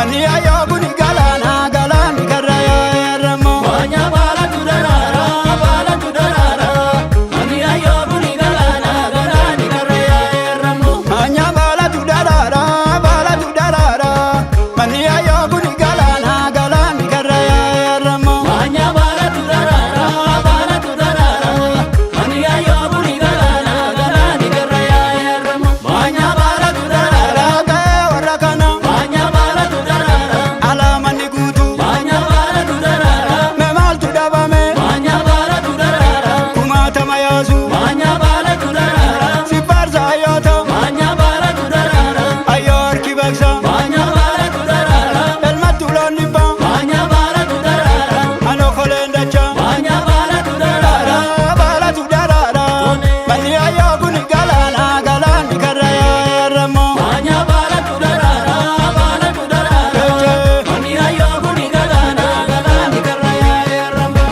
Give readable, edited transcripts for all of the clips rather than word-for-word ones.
Mani ayo buni galana galani karaya ramo. Manya bala tudarara mani ayo buni galana galani karaya ramo. Manya bala tudarara mani ayo buni galana galani karaya ramo. Manya bala tudarara mani ayo buni galana galani karaya ramo. Manya bala tudarara Warakana manya bala tudarara ala mani gutu manya bala tudarara me mal tudabame manya bala tudarara kumata mayazu manya bala tudarara sipar zayoto manya bala tudarara ayor kibaksa manya bala tudarara elmatuloni ba manya bala tudarara ano kolendacha manya bala tudarara bala tudarara mani ayo buni galana galani karaya ramo. manya bala tudarara mani ayo buni galana galani karaya ramo.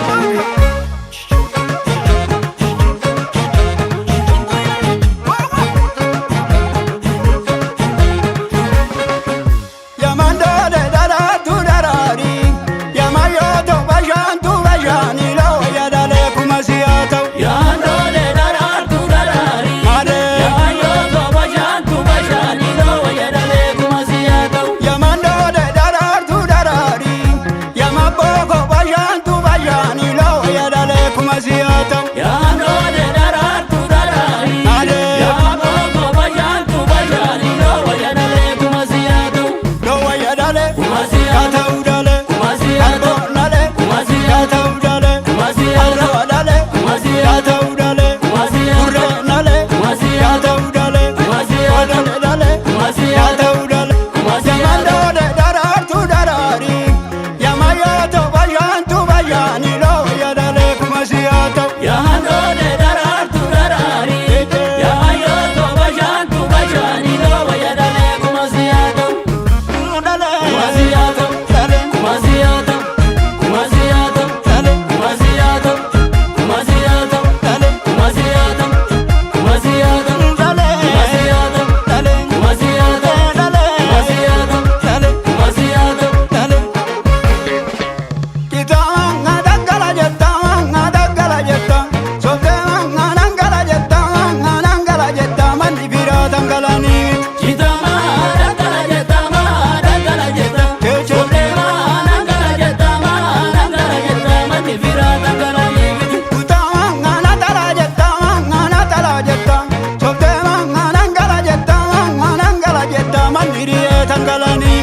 Yamando de dara tu darari yamayo to bajan tu bajani lo ya dale kumasiato Yando de darar tu darari mare ayo to bajan tu bajani lo ya dale kumasiato. yamando de dara tu darari yamaboko bajan tu bajani lo ya dale kumasiato Yando de darar tu darari mare Yaboko bajan tu bajani lo ya dale kumasiato. lo ya dale Kumasiato kata udale kumasiato arbo nale kata udale arro dale kata udale urre nale kata udale odale dale kata udale yamando de dara tu darari yamayo to bajan tu bajani lo ya dale kumasiato Yando de darar tu darari Yayo to bajan tu bajani lo ya dale kumasiato. udale Kumasiato dale kumasiato kumasiato dale kumasiato kumasiato dale kumasiato kumasiato dale kumasiato dale kumasiato dale kumasiato dale kumasiato. dale kita ngadangala jetta sote ngadangala jetta mandi bira dangalani Chitama dangala jetama dangala jetta keche Problema dangala jetama dangala jetta mani vira dangala yeviti. kuta ngadangala jetta sote ngadangala jetta mandi bira dangalani